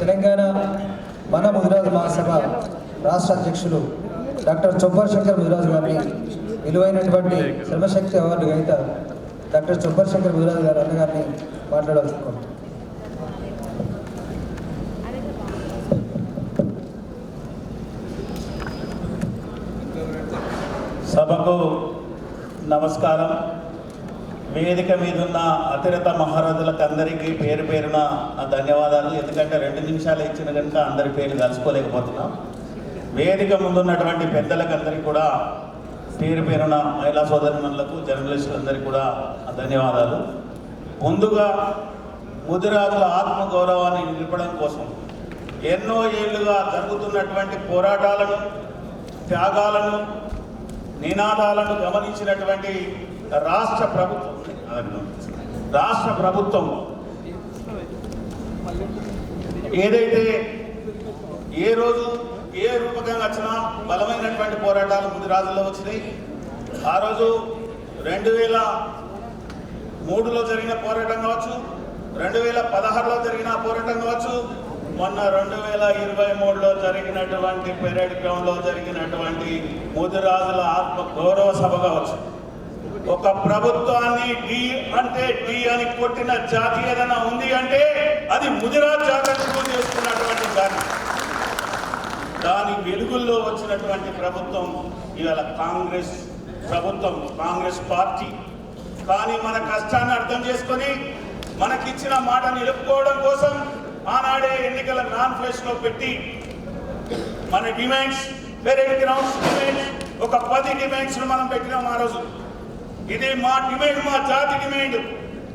తెలంగాణ మన ముదిరాజు మహాసభ రాష్ట్ర అధ్యక్షులు డాక్టర్ చొబ్బర్ శంకర్ ముదిరాజు గారిని విలువైనటువంటి శ్రమశక్తి అవార్డు గ్రహీత డాక్టర్ చొబ్బర్ శంకర్ ముదిరాజు గారు అన్నగారిని మాట్లాడాలనుకుంటున్నాను. సభకు నమస్కారం. వేదిక మీదున్న అతిరథ మహారథులకు అందరికీ పేరు పేరున ధన్యవాదాలు. ఎందుకంటే 2 నిమిషాలు ఇచ్చిన కనుక అందరి పేర్లు కలుసుకోలేకపోతున్నాం. వేదిక ముందున్నటువంటి పెద్దలకు అందరికీ కూడా పేరు పేరున మహిళా సోదరులకు జర్నలిస్టులందరికీ కూడా ధన్యవాదాలు. ముందుగా ముదిరాజుల ఆత్మగౌరవాన్ని నిలపడం కోసం ఎన్నో ఏళ్లుగా జరుగుతున్నటువంటి పోరాటాలను, త్యాగాలను, నినాదాలను గమనించినటువంటి రాష్ట్ర ప్రభుత్వం ఏదైతే ఏ రోజు ఏ రూపకంగా వచ్చినా బలమైనటువంటి పోరాటాలు ముదిరాజుల్లో వచ్చినాయి. ఆ రోజు 2003లో జరిగిన పోరాటం కావచ్చు, 2016లో జరిగిన పోరాటం కావచ్చు, మొన్న 2023లో జరిగినటువంటి పెరేడ్ గ్రౌండ్లో జరిగినటువంటి ముదిరాజుల ఆత్మ గౌరవ సభ కావచ్చు. ఒక ప్రభుత్వాన్ని డి అని కొట్టిన జాతి ఏదైనా ఉంది అంటే అది ముదిరాజ్ జాగ్రత్తలు చేసుకున్నటువంటి జాతి. దాని వెలుగుల్లో వచ్చినటువంటి ప్రభుత్వం ఇవాళ కాంగ్రెస్ ప్రభుత్వం, కాంగ్రెస్ పార్టీ. కానీ మన కష్టాన్ని అర్థం చేసుకొని మనకిచ్చిన మాట నిలుపుకోవడం కోసం ఆనాడే ఎన్నికల మేనిఫెస్టోలో పెట్టి మన డిమాండ్స్, పెరేడ్ గ్రౌండ్స్ డిమాండ్స్, ఒక 10 డిమాండ్స్ మనం పెట్టినాం ఆ రోజు. ఇది మా డిమాండ్, మా జాతి డిమాండ్.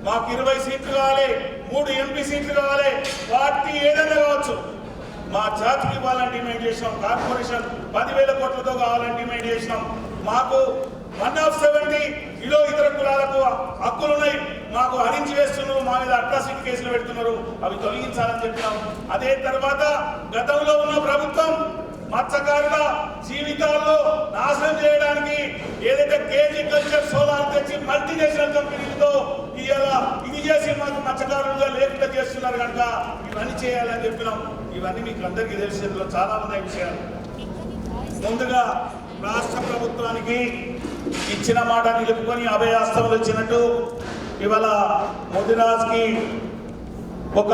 మాకు 20 సీట్లు కావాలి, 3 ఎంపీ సీట్లు కావాలి, పార్టీ ఏదైనా కావచ్చు, మా జాతికి ఇవ్వాలని డిమాండ్ చేసినాం. కార్పొరేషన్ 10,000 కోట్లతో కావాలని డిమాండ్ చేసినాం. మాకు 1/70 కిలో ఇతర కులాలకు హక్కులున్నాయి, మాకు హరించి వేస్తున్నారు, మా మీద అట్రాసిటీ కేసులు పెడుతున్నారు, అవి తొలగించాలని చెప్పినాం. అదే తర్వాత గతంలో ఉన్న ప్రభుత్వం మత్స్యకారుల జీవితాల్లో నాశనం చేయడానికి ఏదైతే కేజీ కల్చర్ సోలార్ తెచ్చి మల్టీనేషనల్ కంపెనీలతో ఇది చేసి మాకు మత్స్యకారులుగా లేకుండా చేస్తున్నారు కనుక ఇవన్నీ చేయాలని చెప్పినాం. ఇవన్నీ మీకు అందరికీ తెలిసేందులో చాలా ఉన్నాయి విషయాలు. ముందుగా రాష్ట్ర ప్రభుత్వానికి ఇచ్చిన మాట నిలుపుకొని అభయాస్తములు ఇచ్చినట్టు ఇవాళ ముదిరాజ్కి ఒక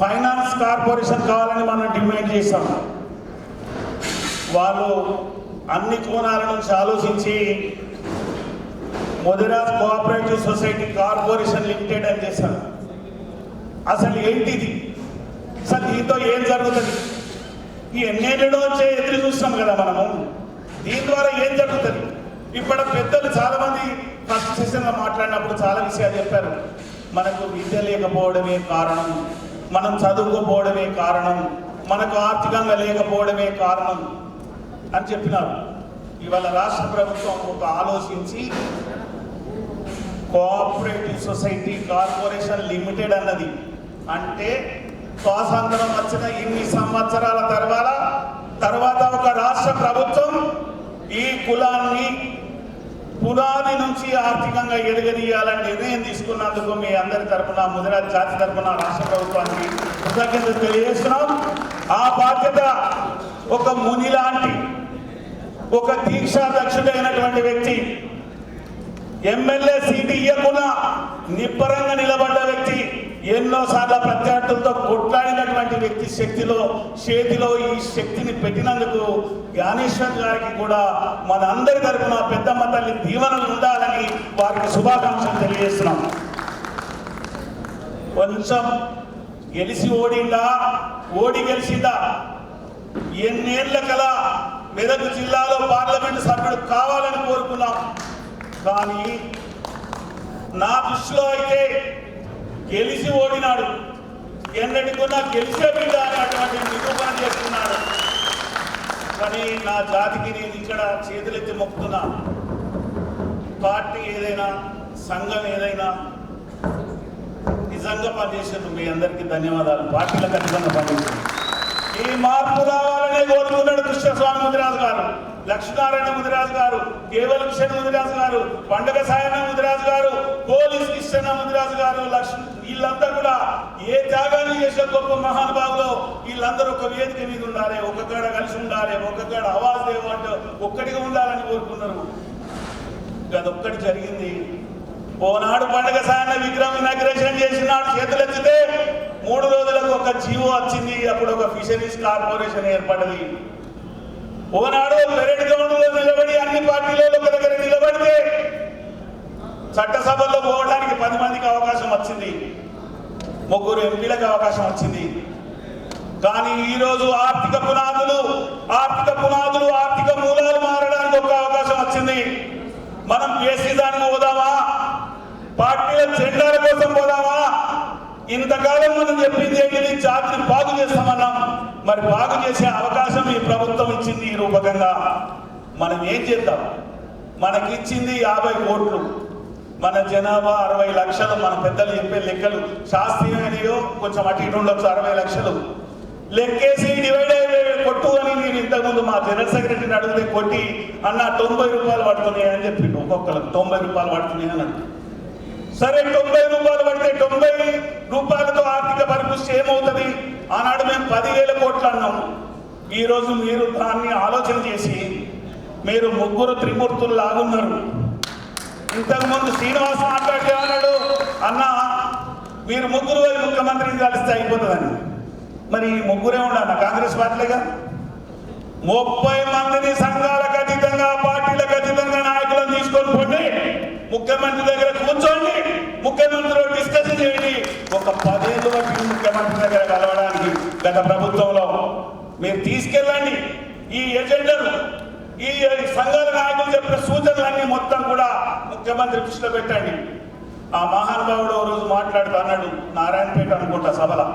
ఫైనాన్స్ కార్పొరేషన్ కావాలని మనం డిమాండ్ చేశాం. వాళ్ళు అన్ని కోణాల నుంచి ఆలోచించి Mudiraj cooperative society corporation limited అని చేశారు. అసలు ఏంటిది? అసలు దీంతో ఏం జరుగుతుంది? ఈ ఎన్నేళ్ళలో వచ్చే ఎదురు చూస్తాం కదా మనము. దీని ద్వారా ఏం జరుగుతుంది? ఇప్పుడు పెద్దలు చాలా మంది ఫస్ట్ సెషన్లో మాట్లాడినప్పుడు చాలా విషయాలు చెప్పారు. మనకు విద్య లేకపోవడమే కారణం, మనం చదువుకోపోవడమే కారణం, మనకు ఆర్థికంగా లేకపోవడమే కారణం అని చెప్పినారు. ఇవాళ రాష్ట్ర ప్రభుత్వం ఒక ఆలోచించి కోఆపరేటివ్ సొసైటీ కార్పొరేషన్ లిమిటెడ్ అన్నది అంటే స్వాతంత్రం వచ్చిన ఇన్ని సంవత్సరాల తర్వాత ఒక రాష్ట్ర ప్రభుత్వం ఈ కులాన్ని పునాది నుంచి ఆర్థికంగా ఎదగదీయాలని నిర్ణయం తీసుకున్నందుకు మీ అందరి తరఫున, ముదిరాజ్ జాతి తరఫున రాష్ట్ర ప్రభుత్వానికి కృతజ్ఞతలు తెలియజేస్తున్నాం. ఆ బాధ్యత ఒక ముని లాంటి, ఒక దీక్షాదక్షుడైనటువంటి వ్యక్తి, ఎమ్మెల్యే సీటు ఇవ్వకుండా నిబ్బరంగా నిలబడ్డ వ్యక్తి, ఎన్నోసార్లు ప్రత్యర్థులతో కొట్లాడినటువంటి వ్యక్తి చేతిలో ఈ శక్తిని పెట్టినందుకు జ్ఞానేశ్వర్ గారికి కూడా మన అందరి తరఫున పెద్దమ్మ తల్లి దీవెనలు ఉండాలని వారికి శుభాకాంక్షలు తెలియజేస్తున్నాం. కొంచెం గెలిచి ఓడి గెలిచిందా? ఎన్నేళ్ల కల మెదక్ జిల్లాలో పార్లమెంటు సభ్యుడు కావాలని కోరుకున్నాం. కానీ నా దృష్టిలో అయితే గెలిచి ఓడినాడు, ఎన్నటికున్నా గెలిచే బిడ్డ అన్నటువంటి నిరూపణ చేస్తున్నాడు. కానీ నా జాతికి నేను ఇక్కడ చేతులెత్తి మొక్కుతున్నా. పార్టీ ఏదైనా, సంఘం ఏదైనా నిజంగా పనిచేసేందుకు మీ అందరికీ ధన్యవాదాలు. పార్టీలకు అధికంగా పనిచేస్తుంది. ఈ మార్పు రావాలనే కోరుకున్నాడు కృష్ణస్వామి ముదిరాజు గారు, లక్ష్మీనారాయణ ముదిరాజు గారు, కేవలం కిషన్ ముదిరాజు గారు, పండుగ సాయన ముదిరాజు గారు, పోలీస్ కిషన్ ముదిరాజు గారు, వీళ్ళంతా కూడా ఏ త్యాగాన్ని చేసే గొప్ప మహానుభావులు. వీళ్ళందరూ ఒక వేదిక మీద ఉండాలి, ఒక కాడ కలిసి ఉండాలి, ఒక కాడ ఆవాజ్ దేవంటే ఒక్కటిగా ఉండాలని కోరుకున్నారు. అదొక్కటి జరిగింది. ఓనాడు పండుగ సాయన విగ్రహం ఇనాగ్రేషన్ చేసినాడు, చేతులెత్తితే 3 రోజులకు ఒక జీవో వచ్చింది. అప్పుడు ఒక ఫిషరీస్ కార్పొరేషన్ ఏర్పడింది. ఓనాడు పెరేడ్ గ్రౌండ్ లో నిలబడి అన్ని పార్టీలలో ఒక దగ్గర నిలబడితే చట్టసభల్లో పోవడానికి 10 మందికి అవకాశం వచ్చింది, 3 ఎంపీలకు అవకాశం వచ్చింది. కానీ ఈరోజు ఆర్థిక పునాదులు ఆర్థిక మూలాలు మారడానికి ఒక అవకాశం వచ్చింది. మనం చేసి దానికి పోదామా, పార్టీల జెండాల కోసం పోదామా? ఇంతకాలం మనం చెప్పింది ఏంటి? జాతిని బాగు చేస్తామన్నాం. మరి బాగు చేసే అవకాశం ఈ ప్రభుత్వం ఇచ్చింది. ఈ రూపకంగా మనం ఏం చేద్దాం? మనకిచ్చింది 50 కోట్లు, మన జనాభా 60 లక్షలు. మన పెద్దలు చెప్పే లెక్కలు శాస్త్రీయమైనయో కొంచెం అటు ఇటు ఉండొచ్చు. 60 లక్షలు లెక్కేసి డివైడ్ కొట్టు అని నేను ఇంతకుముందు మా జనరల్ సెక్రటరీని అడిగితే కొట్టి అన్న 90 రూపాయలు పడుతున్నాయి అని చెప్పిండు. ఒక్కొక్కరు 90 రూపాయలు పడుతున్నాయి అన్నాడు. సరే 90 రూపాయలు పడితే 90 రూపాయలతో ఆర్థిక పరిపుష్టి ఏమవుతుంది? ఆనాడు మేము 10,000 కోట్లు అన్నాం. ఈరోజు మీరు దాన్ని ఆలోచన చేసి మీరు 3 త్రిమూర్తులు లాగున్నారు. ఇంతకుముందు శ్రీనివాస్ మాట్లాడితే అన్నాడు, అన్న మీరు 3 ముఖ్యమంత్రిని కలిస్తే అయిపోతుందని. మరి ఈ 3 ఉండాలన్న కాంగ్రెస్ పార్టీలుగా 30 మందిని సంఘాలకు అతీతంగా పార్టీలకు అతీతంగా నాయకులను తీసుకొని పోండి, ముఖ్యమంత్రి దగ్గర కూర్చోండి, ముఖ్యమంత్రితో డిస్కషన్ చేయండి. ఒక 10 ఏళ్ళు బట్టి ముఖ్యమంత్రి దగ్గర కలవడానికి గత ప్రభుత్వంలో మీరు తీసుకెళ్ళండి. ఈ ఎజెండాను ఈ సంఘాల నాయకులు చెప్పిన సూచనలన్నీ మొత్తం కూడా ముఖ్యమంత్రి దృష్టిలో పెట్టండి. ఆ మహానుభావుడు ఓ రోజు మాట్లాడుతూ అన్నాడు, నారాయణపేట అనుకుంటా సభలో,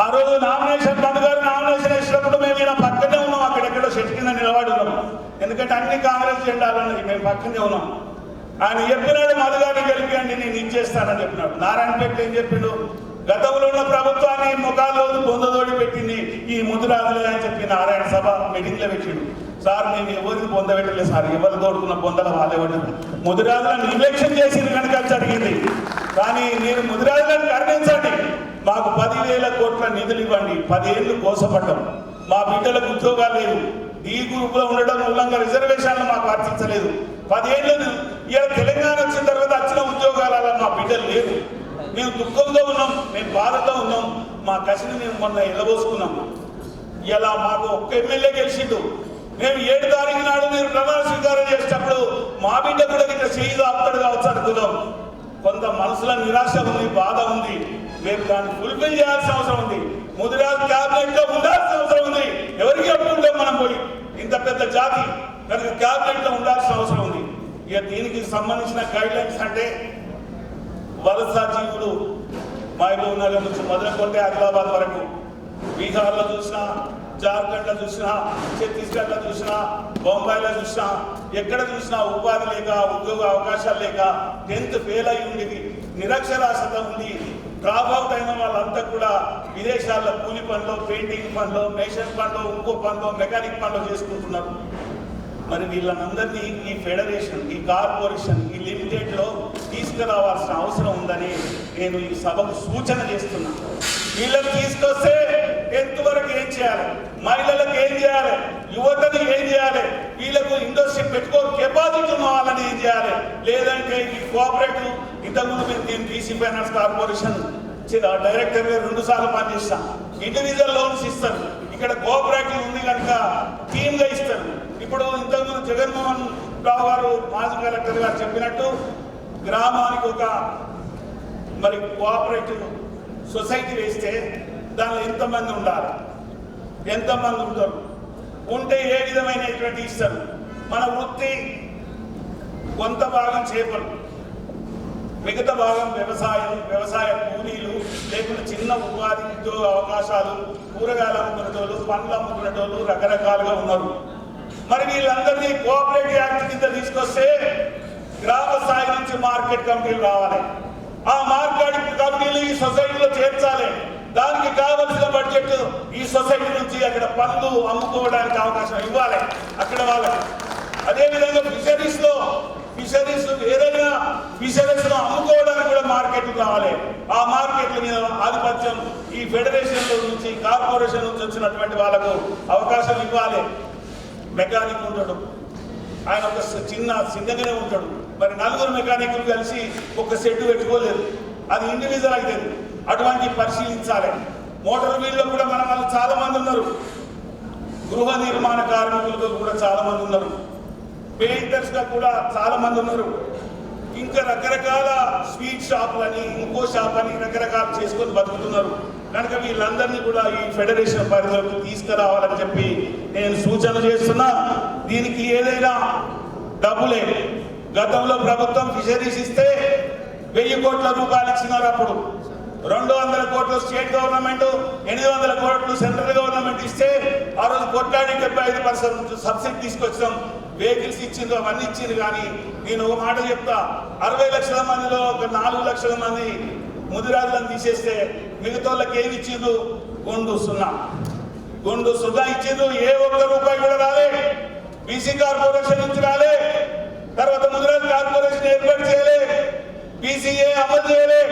ఆ రోజు నామినేషన్ బంధు గారు నామినేషన్ వేసినప్పుడు మేము ఇలా పక్కనే ఉన్నాం, అక్కడెక్కడో చెట్టు కింద నిలబడి ఉన్నాం. ఎందుకంటే అన్ని కాంగ్రెస్ జెండాలు ఉన్నాయి, మేము పక్కనే ఉన్నాం. ఆయన చెప్పినాడు, మధు గారిని గెలిపియండి నేను ఇచ్చేస్తానని చెప్పినాడు. నారాయణపేట ఏం చెప్పిండు? గతంలో ఉన్న ప్రభుత్వాన్ని ముఖాల్లో పొందదోడి పెట్టింది ఈ ముదిరాజులే అని చెప్పి నారాయణ సభ మీటింగ్లో పెట్టిండు. సార్ మేము ఎవరిని పొందబెట్టలేదు సార్, ఎవరు తోడుకున్న పొందల వాళ్ళే పడ్డారు. ముదిరాజులను నిర్లక్ష్యం చేసింది కనుక జరిగింది. కానీ మీరు ముదిరాజులను కరుణించండి, మాకు 10,000 కోట్ల నిధులు ఇవ్వండి. 10 ఏళ్ళు కోసపడ్డాం, మా బిడ్డలకు ఉద్యోగాలు లేదు, ఈ గ్రూపులో ఉండడం మూలంగా రిజర్వేషన్లు మాకు వర్తించలేదు. 10 ఏళ్ళు ఇలా తెలంగాణ వచ్చిన తర్వాత వచ్చిన ఉద్యోగాలలో మా బిడ్డలు లేరు. మేము దుఃఖంతో ఉన్నాం, మేము బాధతో ఉన్నాం, మా కసిని మేము మొన్న ఎలబోసుకున్నాం. ఇలా మాకు ఒక్క ఎమ్మెల్యే గెలిచిండు. మేము 7 తారీఖు నాడు మీరు ప్రమాణ స్వీకారం చేసేటప్పుడు మా బిడ్డ కూడా ఇట్లా చేయి ఆపుతాడు కావచ్చు అనుకున్నాం. కొంత మనసులో నిరాశ ఉంది, బాధ ఉంది. మేము దాన్ని ఫుల్ఫిల్ చేయాల్సిన అవసరం ఉంది. ముదిరాజ్ క్యాబినెట్ లో ఉండాల్సిన అవసరం ఉంది. ఎవరికి చెప్పుకుంటాం మనం పోయి? ఇంత పెద్ద జాతి కనుక క్యాబినెట్ లో ఉండాల్సిన అవసరం ఉంది. ఇక దీనికి సంబంధించిన గైడ్ లైన్స్ అంటే వలస జీవులు మహబూబ్ నగర్ నుంచి మొదలుకొంటే ఆదిలాబాద్ వరకు, బీహార్లో చూసినా, జార్ఖండ్లో చూసినా, ఛత్తీస్గఢ్లో చూసినా, బొంబాయిలో చూసినా, ఎక్కడ చూసినా ఉపాధి లేక, ఉద్యోగ అవకాశాలు లేక, 10th ఫెయిల్ అయి ఉండేది, నిరక్షరాస్యత ఉంది. డ్రాప్ అవుట్ అయిన వాళ్ళంతా కూడా విదేశాల్లో కూలి పనులు, పెయింటింగ్ పనులు, మేషన్ పనులు, ఇంకో పనులు, మెకానిక్ పనులు చేసుకుంటున్నారు. మరి వీళ్ళనందరినీ ఈ ఫెడరేషన్, ఈ కార్పొరేషన్, ఈ లిమిటెడ్లో తీసుకురావాల్సిన అవసరం ఉందని నేను ఈ సభకు సూచన చేస్తున్నాను. వీళ్ళని తీసుకొస్తే 10th వరకు ఏం చేయాలి, మహిళలకు ఏం చేయాలి, యువతను ఏం చేయాలి, వీళ్ళకు ఇండస్ట్రీ పెట్టుకో కెపాసిటీ ఉన్న వాళ్ళని ఏం చేయాలి, లేదంటే ఈ కోఆపరేటివ్ ఇంతకుముందు నేను బీసీ ఫైనాన్స్ కార్పొరేషన్ డైరెక్టర్గా 2 సార్లు పనిచేస్తాను. ఇండివిజువల్ లోన్స్ ఇస్తారు, ఇక్కడ కోఆపరేటివ్ ఉంది కనుక టీమ్గా ఇస్తారు. ఇప్పుడు ఇంతకుముందు జగన్మోహన్ రావు గారు మాజీ కలెక్టర్ గారు చెప్పినట్టు గ్రామానికి ఒక మరి కోఆపరేటివ్ సొసైటీ వేస్తే దానిలో ఎంతమంది ఉండాలి, ఎంతమంది ఉంటారు, ఉంటే ఏ విధమైనటువంటి ఇస్తారు. మన వృత్తి కొంత భాగం చేపలు, మిగతా భాగం వ్యవసాయం, వ్యవసాయ కూలీలు, లేకుంటే చిన్న ఉపాధి ఉద్యోగ అవకాశాలు, కూరగాయలు అమ్ముకునేటోళ్ళు, పండ్లు అమ్ముకునేటోళ్ళు రకరకాలుగా ఉన్నారు. మరి వీళ్ళందరినీ కోఆపరేటివ్ యాక్ట్ కింద తీసుకొస్తే గ్రామ స్థాయి నుంచి మార్కెట్ కమిటీలు రావాలి. ఆ మార్కెట్ కమిటీలు ఈ సొసైటీలో చేర్చాలి. దానికి కావలసిన బడ్జెట్ ఈ సొసైటీ నుంచి అక్కడ పనులు అమ్ముకోవడానికి అవకాశం ఇవ్వాలి అక్కడ వాళ్ళకి. అదేవిధంగా ఫిషరీస్ ఏదైనా ఫిషరీస్ లో అమ్ముకోవడానికి కూడా మార్కెట్లు కావాలి. ఆ మార్కెట్ల మీద ఆధిపత్యం అవకాశం ఈ ఫెడరేషన్ నుంచి కార్పొరేషన్ నుంచి వచ్చినటువంటి వాళ్ళకు అవకాశం ఇవ్వాలి. మెకానిక్ ఉంటాడు, ఆయన ఒక చిన్నగానే ఉంటాడు, మరి నలుగురు మెకానిక్లు కలిసి ఒక సెట్ పెట్టుకోలేదు, అది ఇండివిజువల్ అవుతుంది. అటువంటి పరిశీలించాలి. మోటార్ వీల్లో కూడా మన వాళ్ళు చాలా మంది ఉన్నారు, గృహ నిర్మాణ కార్మికులు కూడా చాలా మంది ఉన్నారు, పెయింటర్స్ గా కూడా చాలా మంది ఉన్నారు, ఇంకా రకరకాల స్వీట్ షాపులని ఇంకో షాప్ అని రకరకాలు చేసుకొని బతుకుతున్నారు. కనుక వీళ్ళందరినీ కూడా ఈ ఫెడరేషన్ పరిధిలోకి తీసుకురావాలని చెప్పి నేను సూచన చేస్తున్నా. దీనికి ఏదైనా డబ్బులే, గతంలో ప్రభుత్వం ఫిషరీస్ ఇస్తే 1000 కోట్ల రూపాయలు ఇచ్చినారు. అప్పుడు 200 కోట్లు స్టేట్ గవర్నమెంట్, 800 కోట్లు సెంట్రల్ గవర్నమెంట్ ఇస్తే ఆ రోజు కొట్లాడి 75% సబ్సిడీ తీసుకొచ్చాం. వెహికల్స్ ఇచ్చింది, అవన్నీ ఇచ్చింది. కానీ నేను ఒక మాట చెప్తా, 60 లక్షల మందిలో ఒక 4 లక్షల మంది ముదిరాజులను తీసేస్తే మిగతా వాళ్ళకి ఏమి ఇచ్చిండ్రు? గుండు సున్నా ఇచ్చిండ్రు. ఏ ఒక్క రూపాయి కూడా రాలే. బీసీ కార్పొరేషన్ నుంచి రాలే, తర్వాత ముదిరాజు కార్పొరేషన్ ఏర్పాటు చేయలే, బీసీఏ అమలు చేయలే.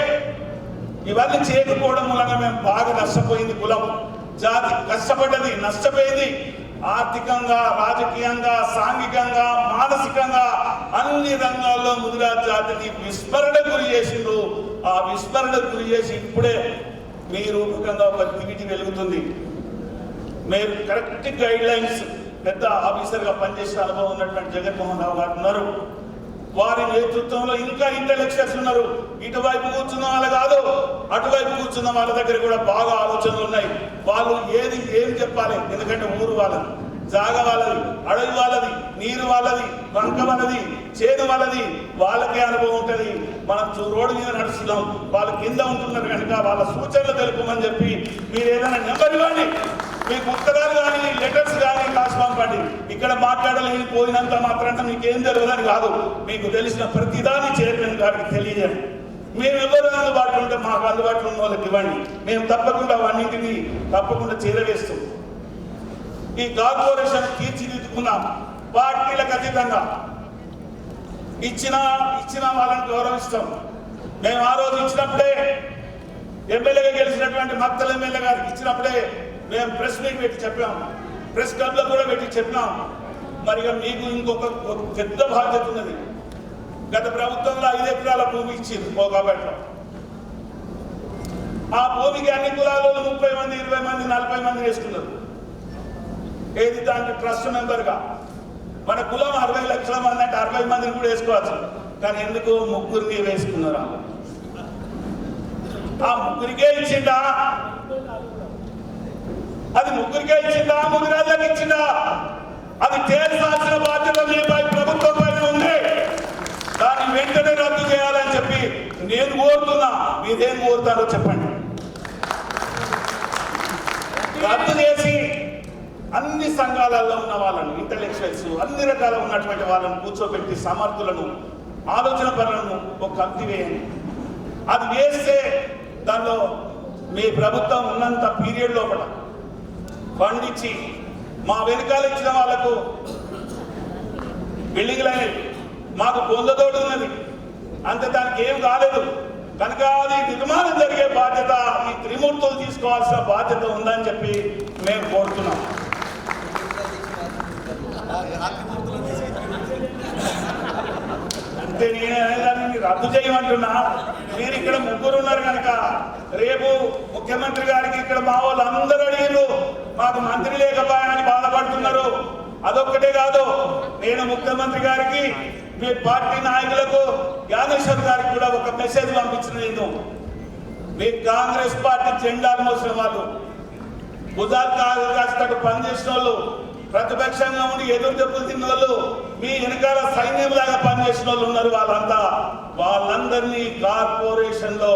ఇవన్నీ చేయకపోవడం మూలంగా మేము బాగా నష్టపోయింది. కులం జాతి కష్టపడ్డది, నష్టపోయింది. ఆర్థికంగా, రాజకీయంగా, సాంఘికంగా, మానసికంగా అన్ని రంగాల్లో ముదిరాజు జాతిని విస్మరణ గురి చేసిండ్రు. ఆ విస్మరణ గురి చేసి ఇప్పుడే మీ రూపకంగా ఒక దివిటి వెలుగుతుంది. మీరు కరెక్ట్ గైడ్ లైన్స్, పెద్ద ఆఫీసర్గా పనిచేసిన అనుభవం ఉన్నటువంటి జగన్మోహన్ రావు గారు ఉన్నారు. వారి నేతృత్వంలో ఇంకా ఇంటెలెక్చువల్స్ ఉన్నారు. ఇటువైపు కూర్చున్న వాళ్ళు కాదు, అటువైపు కూర్చున్న వాళ్ళ దగ్గర కూడా బాగా ఆలోచనలు ఉన్నాయి. వాళ్ళు ఏం చెప్పాలి? ఎందుకంటే ఊరు వాళ్ళది, జాగ వాళ్ళది, అడవి వాళ్ళది, నీరు వాళ్ళది, వంక వాళ్ళది, చేను వాళ్ళది, వాళ్ళకే అనుభవం ఉంటుంది. మనం రోడ్డు మీద నడుస్తున్నాం, వాళ్ళు కింద ఉంటున్నారు కనుక వాళ్ళ సూచనలు తెలుపమని చెప్పి మీరు ఏదైనా నెంబర్ ఇవ్వండి. మీకు ఉత్తరాలు కానీ లెటర్స్ కానీ రాసి పంపండి. ఇక్కడ మాట్లాడలేని పోయినంత మాత్రాన మీకేం తెలియదని కాదు, మీకు తెలిసిన ప్రతిదాన్ని చైర్మన్ గారికి తెలియజేయండి. మేము ఎవరు అందుబాటులో ఉంటే మాకు అందుబాటులో ఉన్న వాళ్ళకి ఇవ్వండి. మేము తప్పకుండా అన్నింటినీ తప్పకుండా చేరవేస్తాం. ఈ కార్పొరేషన్ తీర్చిదిద్దుకున్నాం పార్టీలకు అతీతంగా. ఇచ్చిన వాళ్ళని గౌరవిస్తాం. మేము ఆ రోజు ఇచ్చినప్పుడే, ఎమ్మెల్యేగా గెలిచినటువంటి మక్తల్ ఎమ్మెల్యే గారికి ఇచ్చినప్పుడే మేము ప్రెస్ మీట్ పెట్టి చెప్పాం, ప్రెస్ క్లబ్లో కూడా పెట్టి చెప్పినాం. మరి మీకు ఇంకొక పెద్ద బాధ్యత ఉన్నది. గత ప్రభుత్వంలో 5 ఎకరాల భూమి ఇచ్చింది పోగాబెట్లో. ఆ భూమికి అన్ని కులాలలో 30 మంది, 20 మంది, 40 మంది వేసుకున్నారు. ఏది దాంట్లో ట్రస్ట్ మెంబర్గా. మన కులం 60 లక్షల మంది అంటే 60 మందిని కూడా వేసుకోవచ్చు. కానీ ఎందుకు 3 వేసుకున్నారు? ఆ 3 ఇచ్చిందా? అది 3 ఇచ్చిందా? ముదిరాజులకు ఇచ్చిందా? అది తేల్చాల్సిన బాధ్యత మీపై, ప్రభుత్వం పైన ఉంది. దాన్ని వెంటనే రద్దు చేయాలని చెప్పి నేను కోరుతున్నా. మీరేం కోరుతారో చెప్పండి. రద్దు చేసి అన్ని సంఘాలలో ఉన్న వాళ్ళను, ఇంటెలెక్చువల్స్, అన్ని రకాల ఉన్నటువంటి వాళ్ళను కూర్చోబెట్టి సమర్థులను, ఆలోచన పరులను ఒక కమిటీ వేయండి. అది వేస్తే దానిలో మీ ప్రభుత్వం ఉన్నంత పీరియడ్ లోపల ఫండ్ ఇచ్చి మా వెనకాల ఇచ్చిన వాళ్ళకు బిల్డింగ్లు అనేవి, మాకు పొందతోడు ఉన్నది, అంతే, దానికి ఏం కాలేదు కనుక అది నిర్మాణం జరిగే బాధ్యత ఈ త్రిమూర్తులు తీసుకోవాల్సిన బాధ్యత ఉందని చెప్పి మేము కోరుతున్నాం. అంటే నేను రద్దు చేయమంటున్నా. మీరు ఇక్కడ 3 ఉన్నారు కనుక రేపు ముఖ్యమంత్రి గారికి ఇక్కడ మా వాళ్ళు అందరూ అడిగారు, మాకు మంత్రి లేకపోయాని బాధపడుతున్నారు. అదొక్కటే కాదు, నేను ముఖ్యమంత్రి గారికి, మీ పార్టీ నాయకులకు, జ్ఞానేశ్వర్ గారికి కూడా ఒక మెసేజ్ పంపించిన. నేను మీ కాంగ్రెస్ పార్టీ జెండాలు మోసిన వాళ్ళు, భుజాలు కాస్తట్టు పనిచేసిన వాళ్ళు, ప్రతిపక్షంగా ఉండి ఎదురు దెబ్బలు తిన్న వాళ్ళు, మీ వెనకాల సైన్యంలాగా పనిచేసిన వాళ్ళు ఉన్నారు. వాళ్ళందరినీ కార్పొరేషన్ లో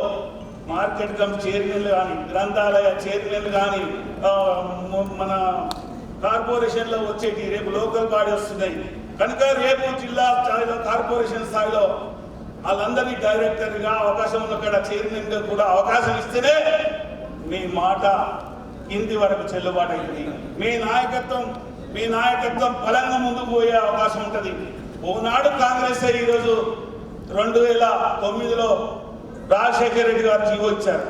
మార్కెట్ కమిటీ చైర్మన్లు కానీ, గ్రంథాలయ చైర్మన్లు కానీ, మన కార్పొరేషన్ లో వచ్చేటి రేపు లోకల్ బాడీ వస్తున్నాయి కనుక రేపు జిల్లా స్థాయిలో, కార్పొరేషన్ స్థాయిలో వాళ్ళందరినీ డైరెక్టర్గా అవకాశం ఉన్న కాడ చైర్మన్ గా కూడా అవకాశం ఇస్తేనే మీ మాట కింది వరకు చెల్లుబాటు అయింది. మీ నాయకత్వం బలంగా ముందుకు పోయే అవకాశం ఉంటుంది. ఓనాడు కాంగ్రెస్ ఈరోజు 2009లో రాజశేఖర రెడ్డి గారు జీవో ఇచ్చారు.